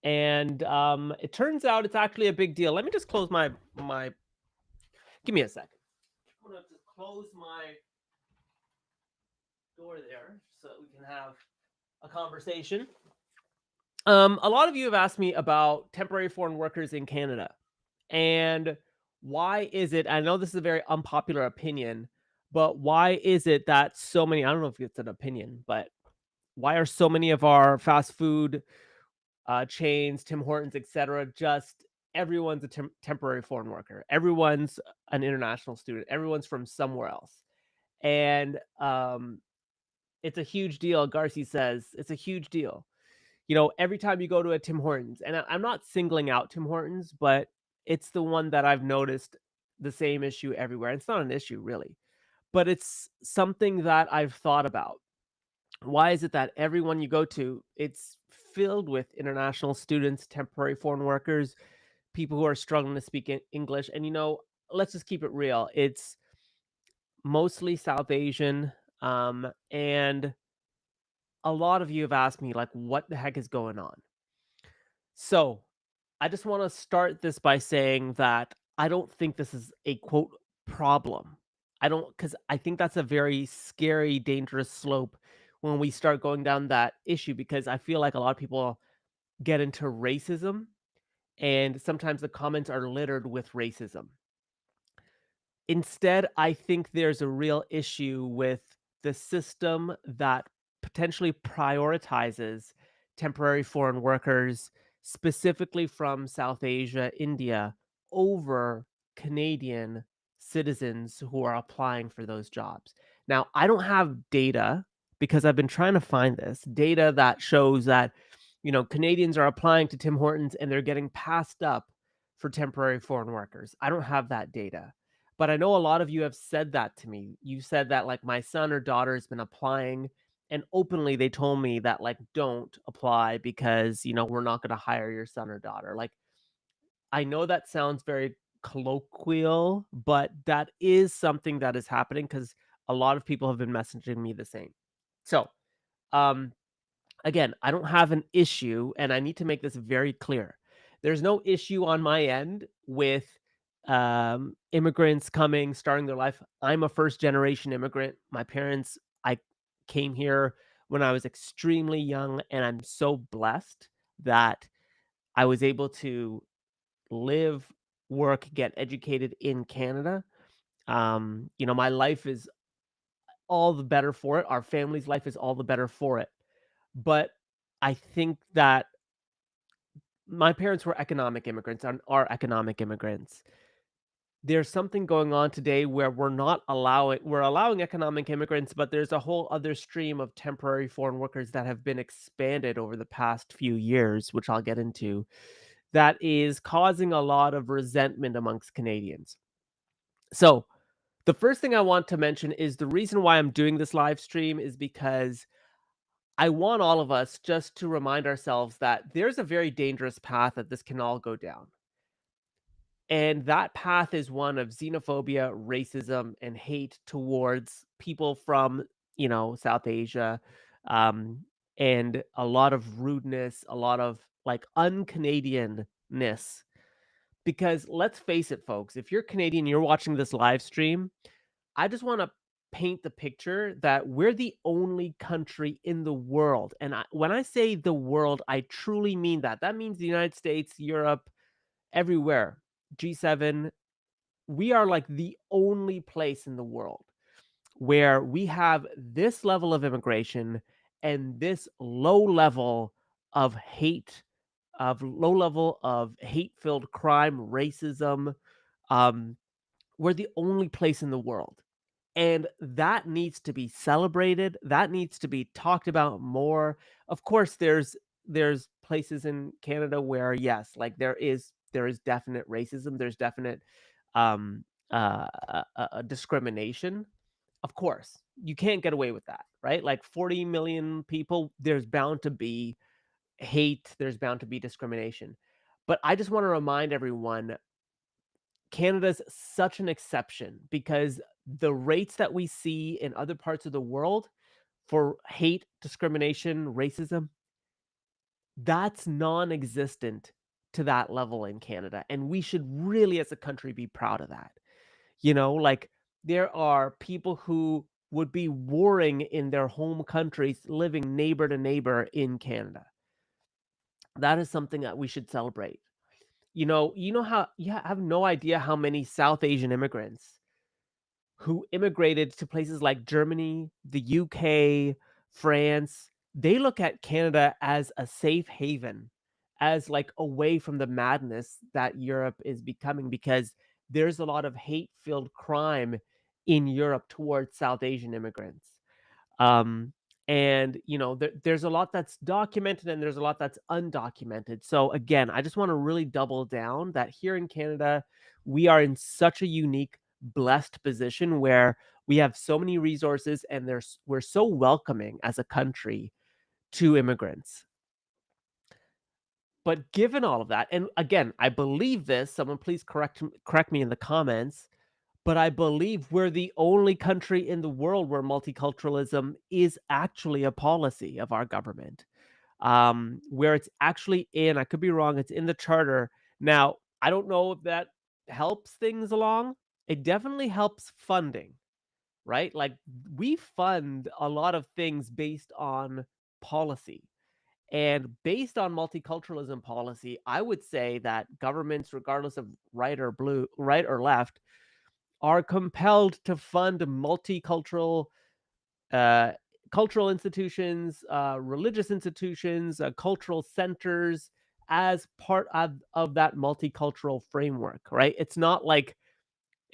And it turns out it's actually a big deal. Let me just close my. Give me a second. I'm gonna just close my door there so we can have a conversation. A lot of you have asked me about temporary foreign workers in Canada, and why is it? I know this is a very unpopular opinion, but why is it that so many? I don't know if it's an opinion, but why are so many of our fast food chains, Tim Hortons, etc., just everyone's a temporary foreign worker. Everyone's an international student. Everyone's from somewhere else, and it's a huge deal. Garcia says it's a huge deal. Every time you go to a Tim Hortons, and I'm not singling out Tim Hortons, but it's the one that I've noticed the same issue everywhere. It's not an issue really, but it's something that I've thought about. Why is it that everyone you go to, it's filled with international students, temporary foreign workers, people who are struggling to speak English? And let's just keep it real. It's mostly South Asian, and a lot of you have asked me like, what the heck is going on? So I just want to start this by saying that I don't think this is a quote problem. I don't, because I think that's a very scary, dangerous slope when we start going down that issue, because I feel like a lot of people get into racism, and sometimes the comments are littered with racism. Instead, I think there's a real issue with the system that potentially prioritizes temporary foreign workers, specifically from South Asia, India, over Canadian citizens who are applying for those jobs. Now, I don't have data because I've been trying to find this data that shows that, Canadians are applying to Tim Hortons and they're getting passed up for temporary foreign workers. I don't have that data. But I know a lot of you have said that to me. You said that, like, my son or daughter has been applying, and openly they told me that, like, don't apply because, we're not going to hire your son or daughter. Like, I know that sounds very colloquial, but that is something that is happening because a lot of people have been messaging me the same. So, um, again, I don't have an issue, and I need to make this very clear. There's no issue on my end with immigrants coming, starting their life. I'm a first generation immigrant. My parents, I came here when I was extremely young, and I'm so blessed that I was able to live, work, get educated in Canada. My life is all the better for it. Our family's life is all the better for it. But I think that my parents were economic immigrants and are economic immigrants. There's something going on today where we're allowing economic immigrants, but there's a whole other stream of temporary foreign workers that have been expanded over the past few years, which I'll get into, that is causing a lot of resentment amongst Canadians. So, the first thing I want to mention is the reason why I'm doing this live stream is because I want all of us just to remind ourselves that there's a very dangerous path that this can all go down. And that path is one of xenophobia, racism, and hate towards people from, South Asia, um, and a lot of rudeness, a lot of like un-Canadianness. Because let's face it, folks, if you're Canadian, you're watching this live stream, I just want to paint the picture that we're the only country in the world. And when I say the world, I truly mean that. That means the United States, Europe, everywhere, G7. We are like the only place in the world where we have this level of immigration and this low level of hate filled crime, racism. Um, we're the only place in the world. And that needs to be celebrated. That needs to be talked about more. Of course, there's places in Canada where yes, like there is definite racism. There's definite um, discrimination. Of course, you can't get away with that, right? Like 40 million people, there's bound to be hate. There's bound to be discrimination. But I just want to remind everyone Canada's such an exception because the rates that we see in other parts of the world for hate, discrimination, racism, That's non-existent to that level in Canada, and we should really, as a country, be proud of that. Like, there are people who would be warring in their home countries, living neighbor to neighbor in Canada. That is something that we should celebrate. You know how you have no idea how many South Asian immigrants who immigrated to places like Germany, the UK, France, they look at Canada as a safe haven, as like away from the madness that Europe is becoming because there's a lot of hate-filled crime in Europe towards South Asian immigrants. Um, and there's a lot that's documented and there's a lot that's undocumented. So again, I just want to really double down that here in Canada, we are in such a unique, blessed position where we have so many resources and we're so welcoming as a country to immigrants. But given all of that, and again, I believe this, someone please correct me in the comments, but I believe we're the only country in the world where multiculturalism is actually a policy of our government, where it's actually I could be wrong, it's in the charter. Now, I don't know if that helps things along. It definitely helps funding, right? Like, we fund a lot of things based on policy. And based on multiculturalism policy, I would say that governments, regardless of right or left, are compelled to fund multicultural uh, cultural institutions, religious institutions, cultural centers as part of that multicultural framework, right? It's not like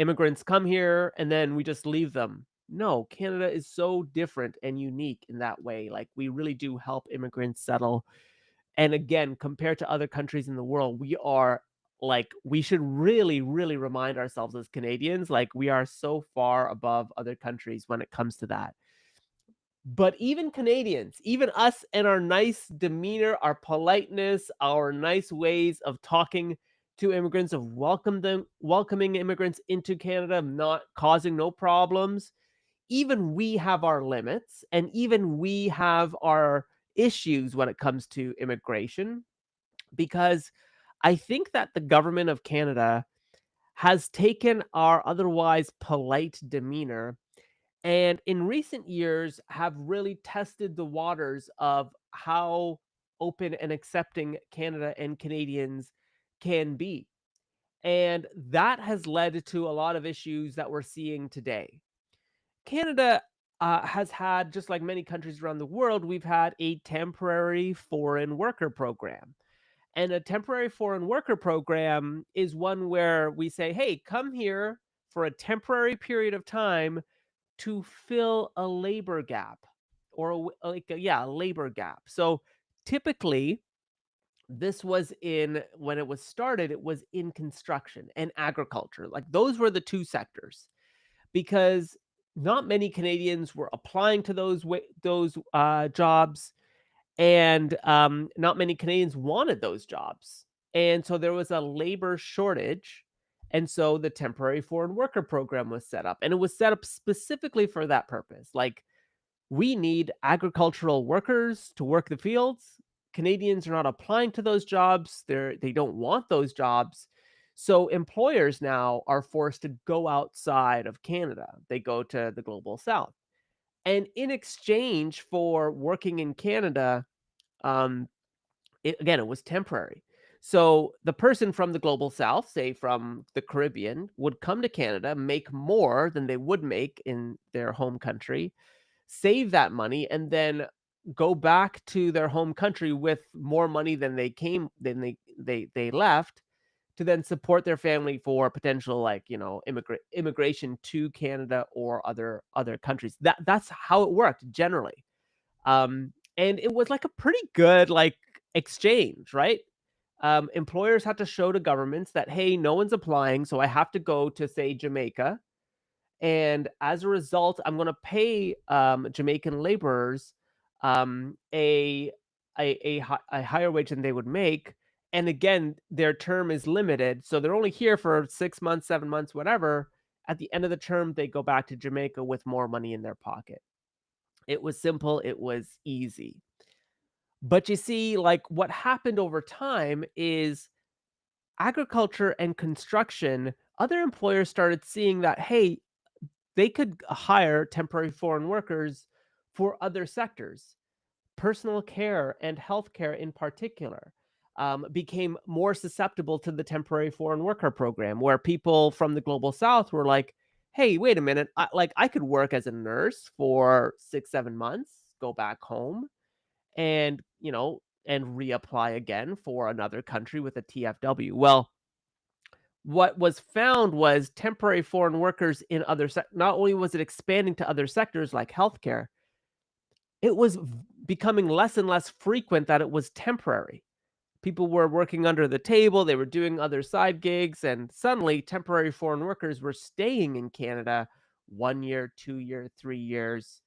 immigrants come here and then we just leave them. No, Canada is so different and unique in that way. Like, we really do help immigrants settle. And again, compared to other countries in the world, we should really, really remind ourselves as Canadians, like, we are so far above other countries when it comes to that. But even Canadians, even us and our nice demeanor, our politeness, our nice ways of talking to immigrants, of welcoming immigrants into Canada, not causing no problems, even we have our limits and even we have our issues when it comes to immigration, because I think that the government of Canada has taken our otherwise polite demeanor and in recent years have really tested the waters of how open and accepting Canada and Canadians can be. And that has led to a lot of issues that we're seeing today. Canada has had, just like many countries around the world, we've had a temporary foreign worker program. And a temporary foreign worker program is one where we say, hey, come here for a temporary period of time to fill a labor gap or a labor gap. So typically, this was when it was started, it was in construction and agriculture. Like, those were the two sectors because not many Canadians were applying to those jobs, and not many Canadians wanted those jobs. And so there was a labor shortage. And so the temporary foreign worker program was set up. And it was set up specifically for that purpose. Like, we need agricultural workers to work the fields. Canadians are not applying to those jobs. They don't want those jobs. So employers now are forced to go outside of Canada. They go to the global south. And in exchange for working in Canada, um, it was temporary. So the person from the global south, say from the Caribbean, would come to Canada, make more than they would make in their home country, save that money, and then go back to their home country with more money than they left, to then support their family for potential, like, immigration to Canada or other countries. That's how it worked generally. And it was like a pretty good, like, exchange, right? Employers had to show to governments that, hey, no one's applying, so I have to go to, say, Jamaica, and as a result, I'm going to pay Jamaican laborers a a higher wage than they would make. And again, their term is limited, so they're only here for 6 months, 7 months, whatever. At the end of the term, they go back to Jamaica with more money in their pocket. It was simple. It was easy. But you see, like, what happened over time is agriculture and construction, other employers started seeing that, hey, they could hire temporary foreign workers for other sectors. Personal care and healthcare in particular became more susceptible to the temporary foreign worker program, where people from the global south were like, hey, wait a minute, I could work as a nurse for 6 7 months, go back home, and and reapply again for another country with a TFW. Well, what was found was temporary foreign workers in not only was it expanding to other sectors like healthcare, it was becoming less and less frequent that it was temporary. People were working under the table, they were doing other side gigs, and suddenly temporary foreign workers were staying in Canada 1 year, 2 year, 3 years.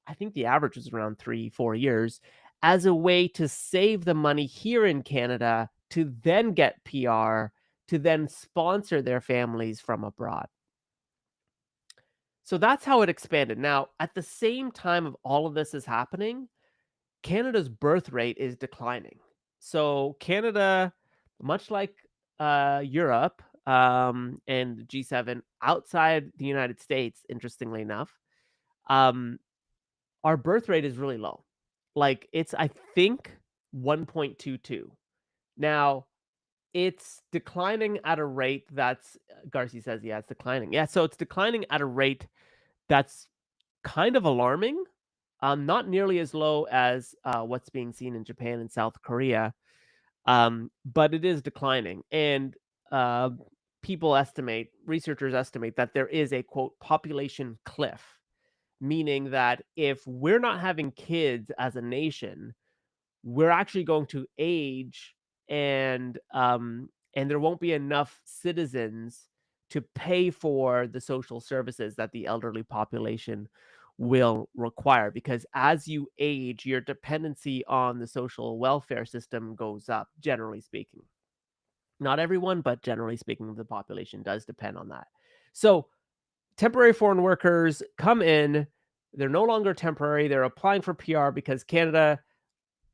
I think the average was around 3 4 years, as a way to save the money here in Canada to then get PR, to then sponsor their families from abroad. So that's how it expanded. Now, at the same time of all of this is happening, Canada's birth rate is declining. So Canada, much like Europe and the G7, outside the United States, interestingly enough, um, our birth rate is really low. Like, it's, I think, 1.22. Now, it's declining at a rate that's, Darcy says, yeah, it's declining. Yeah, so it's declining at a rate that's kind of alarming. Not nearly as low as what's being seen in Japan and South Korea, but it is declining. And uh, researchers estimate that there is a quote population cliff, meaning that if we're not having kids as a nation, we're actually going to age, and there won't be enough citizens to pay for the social services that the elderly population will require, because as you age, your dependency on the social welfare system goes up, generally speaking. Not everyone, but generally speaking, the population does depend on that. So temporary foreign workers come in, they're no longer temporary, they're applying for PR because Canada,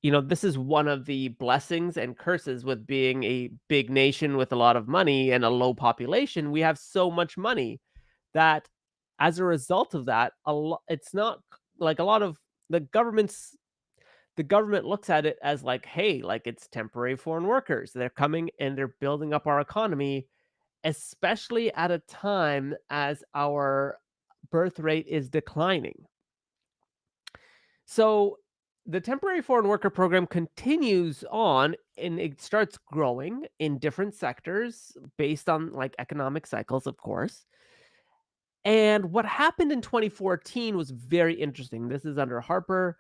this is one of the blessings and curses with being a big nation with a lot of money and a low population. We have so much money that, as a result of that, it's not like a lot of the governments the government looks at it as like, hey, like, it's temporary foreign workers. They're coming and they're building up our economy, especially at a time as our birth rate is declining. So the temporary foreign worker program continues on, and it starts growing in different sectors based on like economic cycles, of course. And what happened in 2014 was very interesting. This is under Harper.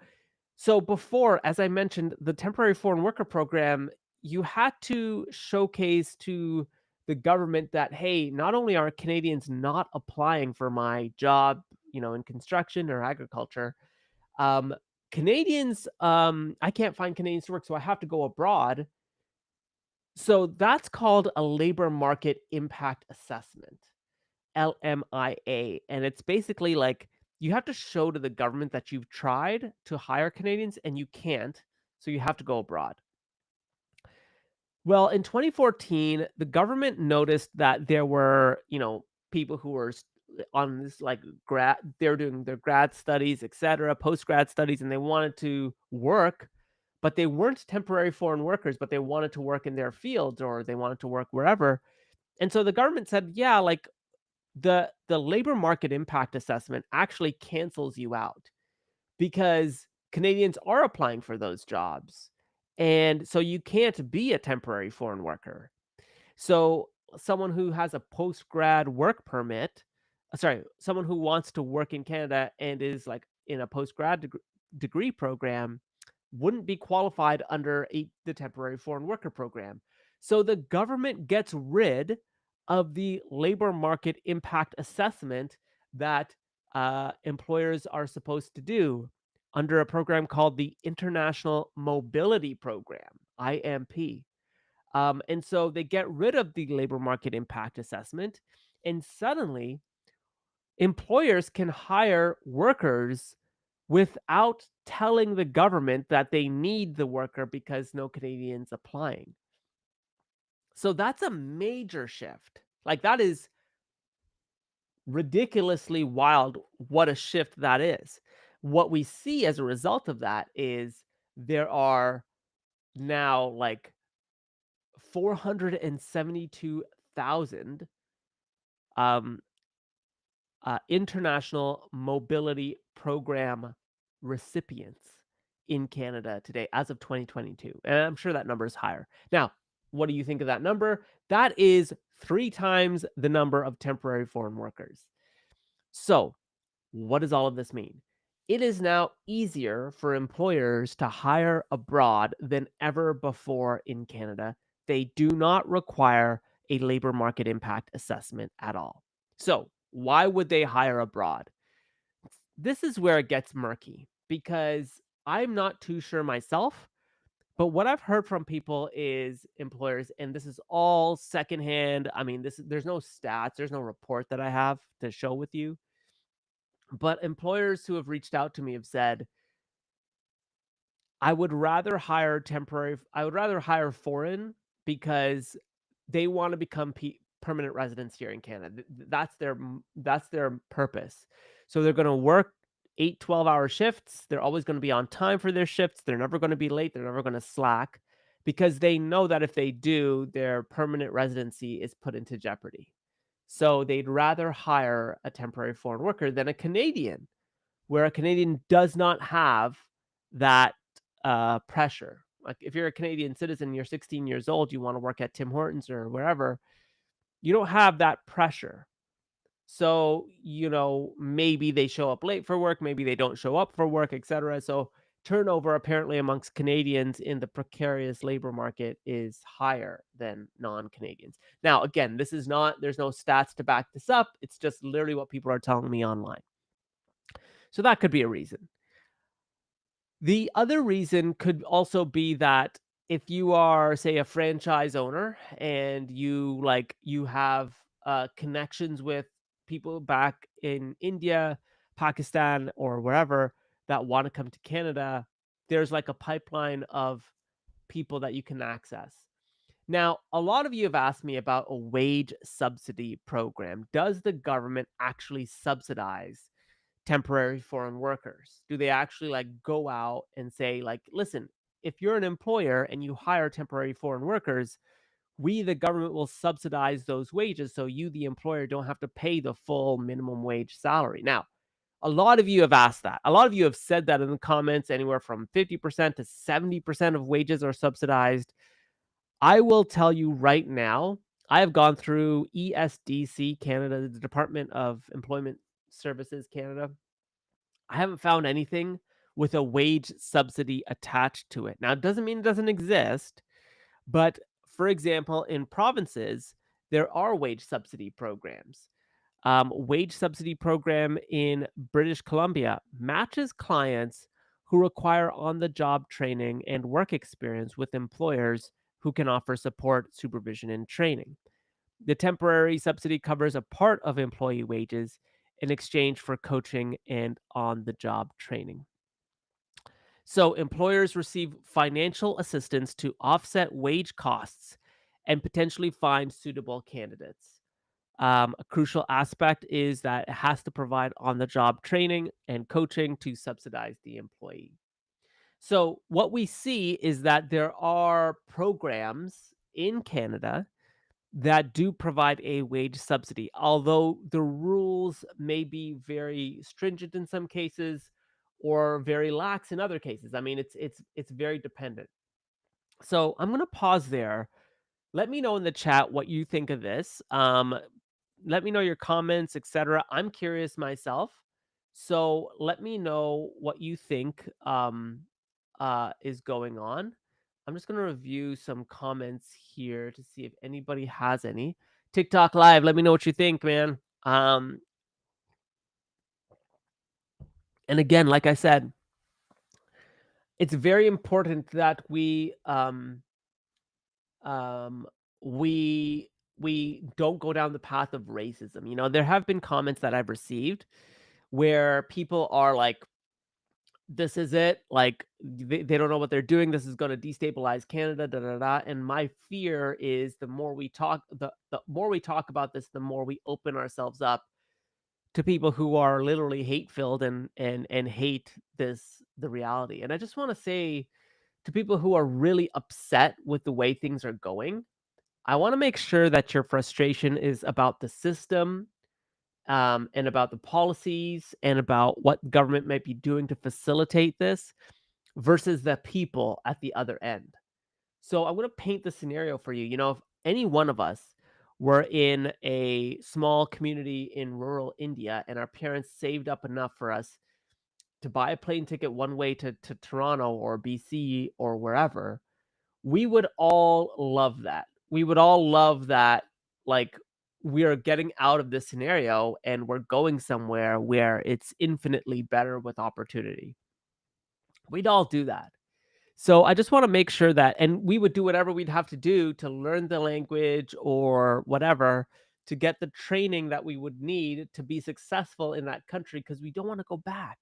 So before, as I mentioned, the temporary foreign worker program, you had to showcase to the government that, hey, not only are Canadians not applying for my job, in construction or agriculture, um, Canadians, I can't find Canadians to work, so I have to go abroad. So that's called a labor market impact assessment, LMIA. And it's basically like you have to show to the government that you've tried to hire Canadians and you can't. So you have to go abroad. Well, in 2014, the government noticed that there were, people who were on this like they're doing their grad studies, etc., post grad studies, and they wanted to work, but they weren't temporary foreign workers, but they wanted to work in their fields or they wanted to work wherever. And so the government said, yeah, like the labor market impact assessment actually cancels you out because Canadians are applying for those jobs. And so you can't be a temporary foreign worker. So someone who has a post grad work permit, someone who wants to work in Canada and is like in a post grad degree program wouldn't be qualified under the temporary foreign worker program. So the government gets rid of the labor market impact assessment that employers are supposed to do under a program called the International Mobility Program, IMP. And so they get rid of the labor market impact assessment, and suddenly employers can hire workers without telling the government that they need the worker because no Canadians applying. So that's a major shift. Like that is ridiculously wild what a shift that is. What we see as a result of that is there are now like 472,000 um, international mobility program recipients in Canada today as of 2022. And I'm sure that number is higher. Now, what do you think of that number? That is 3 times the number of temporary foreign workers. So, what does all of this mean? It is now easier for employers to hire abroad than ever before in Canada. They do not require a labor market impact assessment at all. So, why would they hire abroad? This is where it gets murky because I'm not too sure myself. But what I've heard from people is employers, and this is all secondhand. I mean, there's no stats, there's no report that I have to show with you, but employers who have reached out to me have said, I would rather hire foreign because they want to become permanent residents here in Canada. That's their purpose. So they're going to work 8 12-hour shifts. They're always going to be on time for their shifts. They're never going to be late. They're never going to slack because they know that if they do, their permanent residency is put into jeopardy. So they'd rather hire a temporary foreign worker than a Canadian, where a Canadian does not have that pressure. Like if you're a Canadian citizen, you're 16 years old, you want to work at Tim Hortons or wherever, you don't have that pressure. So, maybe they show up late for work, maybe they don't show up for work, etc. So, turnover apparently amongst Canadians in the precarious labor market is higher than non-Canadians. Now, again, there's no stats to back this up. It's just literally what people are telling me online. So that could be a reason. The other reason could also be that if you are, say, a franchise owner and you have connections with people back in India, Pakistan, or wherever that want to come to Canada, there's like a pipeline of people that you can access. Now, a lot of you have asked me about a wage subsidy program. Does the government actually subsidize temporary foreign workers? Do they actually go out and say listen, if you're an employer and you hire temporary foreign workers, we the government will subsidize those wages so you the employer don't have to pay the full minimum wage salary. Now, a lot of you have asked that. A lot of you have said that in the comments. Anywhere from 50% to 70% of wages are subsidized. I will tell you right now, I have gone through ESDC Canada, the Department of Employment Services Canada. I haven't found anything with a wage subsidy attached to it. Now, it doesn't mean it doesn't exist, but for example, in provinces, there are wage subsidy programs. Wage subsidy program in British Columbia matches clients who require on-the-job training and work experience with employers who can offer support, supervision, and training. The temporary subsidy covers a part of employee wages in exchange for coaching and on the job training. So, employers receive financial assistance to offset wage costs and potentially find suitable candidates. A crucial aspect is that it has to provide on the job training and coaching to subsidize the employee. So, what we see is that there are programs in Canada that do provide a wage subsidy, although the rules may be very stringent in some cases or very lax in other cases. I mean, it's very dependent. So I'm gonna pause there. Let me know in the chat what you think of this. Let me know your comments, etc. I'm curious myself, so let me know what you think is going on. I'm just gonna review some comments here to see if anybody has any. TikTok Live, let me know what you think, man. And again, like I said, it's very important that um, we we don't go down the path of racism. There have been comments that I've received where people are like this is it. Like they don't know what they're doing. This is going to destabilize Canada. Da, da, da. And my fear is the more we talk, the more we talk about this, the more we open ourselves up to people who are literally hate filled and hate the reality. And I just want to say to people who are really upset with the way things are going, I want to make sure that your frustration is about the system, and about the policies and about what government might be doing to facilitate this versus the people at the other end. So I'm going to paint the scenario for you. You know, if any one of us were in a small community in rural India and our parents saved up enough for us to buy a plane ticket one way to Toronto or BC or wherever, we would all love that. We would all love that, like, we are getting out of this scenario and we're going somewhere where it's infinitely better with opportunity. We'd all do that. So I just want to make sure that, and we would do whatever we'd have to do to learn the language or whatever to get the training that we would need to be successful in that country because we don't want to go back.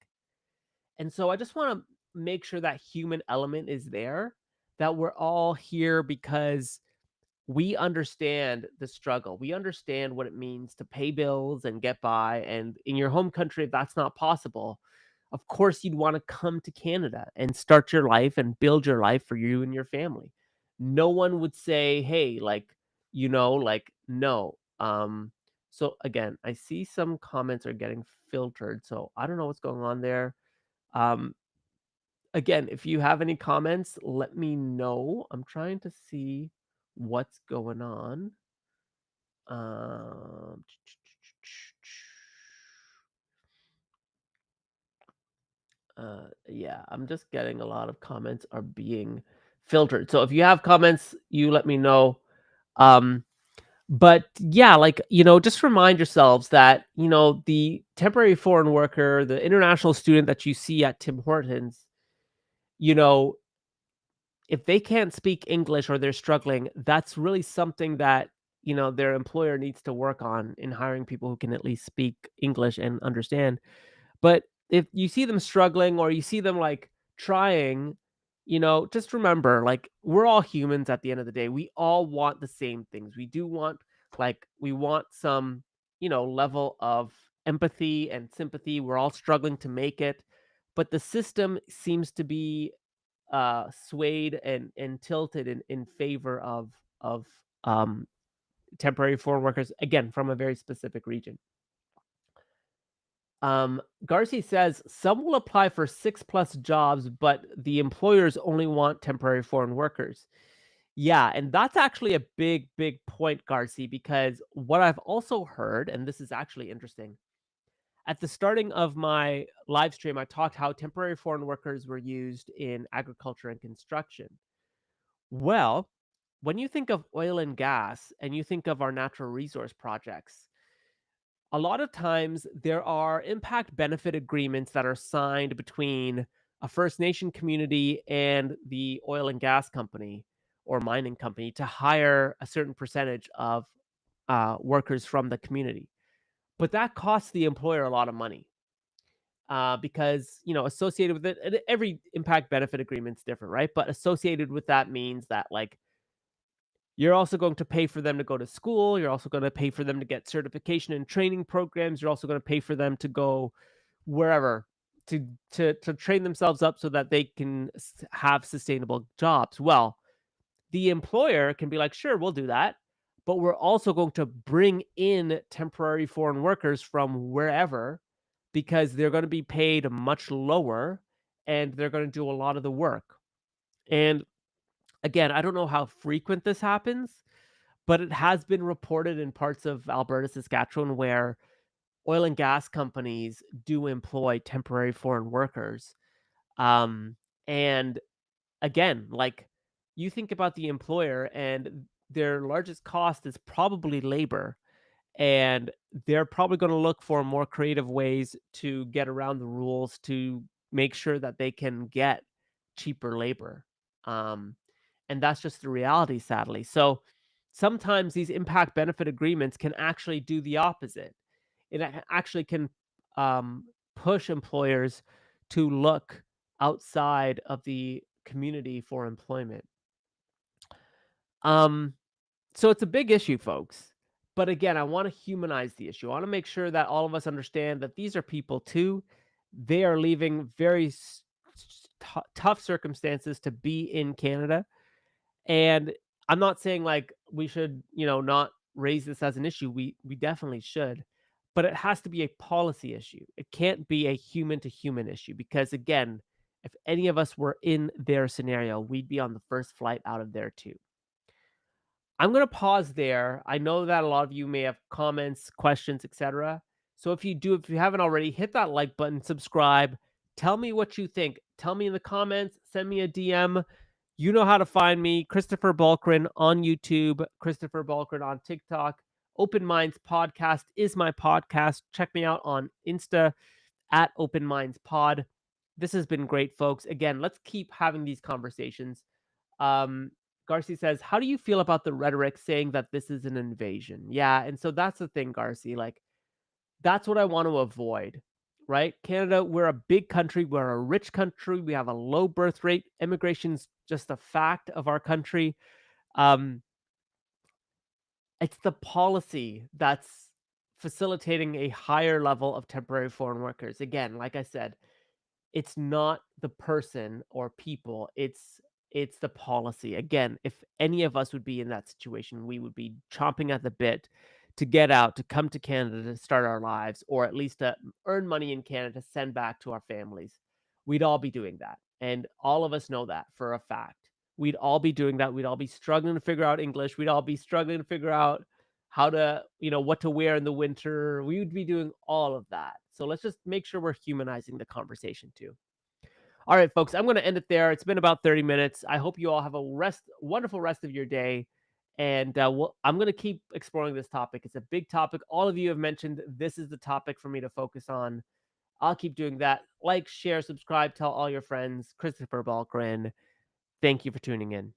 And so I just want to make sure that human element is there, that we're all here because we understand the struggle. We understand what it means to pay bills and get by. And in your home country, if that's not possible, of course, you'd want to come to Canada and start your life and build your life for you and your family. No one would say, hey, like, like, no. So again, I see some comments are getting filtered. So I don't know what's going on there. Um, Again, if you have any comments, let me know. I'm trying to see what's going on. Um, yeah, I'm just getting a lot of comments are being filtered. So if you have comments, you let me know. Um, but yeah, like, just remind yourselves that, the temporary foreign worker, the international student that you see at Tim Hortons, you know, if they can't speak English or they're struggling, that's really something that, their employer needs to work on in hiring people who can at least speak English and understand. But if you see them struggling or you see them like trying, just remember, like, we're all humans at the end of the day. We all want the same things. We do want, like, we want some, level of empathy and sympathy. We're all struggling to make it. But the system seems to be swayed and tilted in favor of um temporary foreign workers, again, from a very specific region. Garcia says some will apply for 6+ jobs, but the employers only want temporary foreign workers. Yeah, and that's actually a big point, Garcia, because what I've also heard, and this is actually interesting, at the starting of my live stream, I talked how temporary foreign workers were used in agriculture and construction. Well, when you think of oil and gas and you think of our natural resource projects, a lot of times there are impact benefit agreements that are signed between a First Nation community and the oil and gas company or mining company to hire a certain percentage of workers from the community. But that costs the employer a lot of money because, associated with it, and every impact benefit agreement is different, right? But associated with that means that, like, you're also going to pay for them to go to school. You're also going to pay for them to get certification and training programs. You're also going to pay for them to go wherever to train themselves up so that they can have sustainable jobs. Well, the employer can be like, sure, we'll do that, but we're also going to bring in temporary foreign workers from wherever because they're going to be paid much lower and they're going to do a lot of the work. And again, I don't know how frequent this happens, but it has been reported in parts of Alberta, Saskatchewan, where oil and gas companies do employ temporary foreign workers. Um, and again, like, you think about the employer and their largest cost is probably labor. And they're probably going to look for more creative ways to get around the rules to make sure that they can get cheaper labor. Um, and that's just the reality, sadly. So sometimes these impact benefit agreements can actually do the opposite. It actually can push employers to look outside of the community for employment. Um, so it's a big issue, folks. But again, I want to humanize the issue. I want to make sure that all of us understand that these are people too. They are leaving very tough circumstances to be in Canada. And I'm not saying like we should, not raise this as an issue. We definitely should. But it has to be a policy issue. It can't be a human to human issue because again, if any of us were in their scenario, we'd be on the first flight out of there too. I'm gonna pause there. I know that a lot of you may have comments, questions, etc. So if you haven't already, hit that like button, subscribe. Tell me what you think. Tell me in the comments, send me a DM. You know how to find me, Christopher Balkrin on YouTube, Christopher Balkrin on TikTok. Open Minds Podcast is my podcast. Check me out on Insta at Open Minds Pod. This has been great, folks. Again, let's keep having these conversations. Um, Garcia says, "How do you feel about the rhetoric saying that this is an invasion?" Yeah, and so that's the thing, Garcia. Like, that's what I want to avoid, right? Canada, we're a big country. We're a rich country. We have a low birth rate. Immigration's just a fact of our country. Um, it's the policy that's facilitating a higher level of temporary foreign workers. Again, like I said, it's not the person or people, it's the policy. Again, if any of us would be in that situation, we would be chomping at the bit to get out, to come to Canada to start our lives, or at least to earn money in Canada to send back to our families. We'd all be doing that, and all of us know that for a fact. We'd all be doing that. We'd all be struggling to figure out English. We'd all be struggling to figure out how to, what to wear in the winter. We would be doing all of that. So let's just make sure we're humanizing the conversation too. All right, folks, I'm going to end it there. It's been about 30 minutes. I hope you all have a wonderful rest of your day. And I'm going to keep exploring this topic. It's a big topic. All of you have mentioned this is the topic for me to focus on. I'll keep doing that. Like, share, subscribe, tell all your friends. Christopher Balkrin. Thank you for tuning in.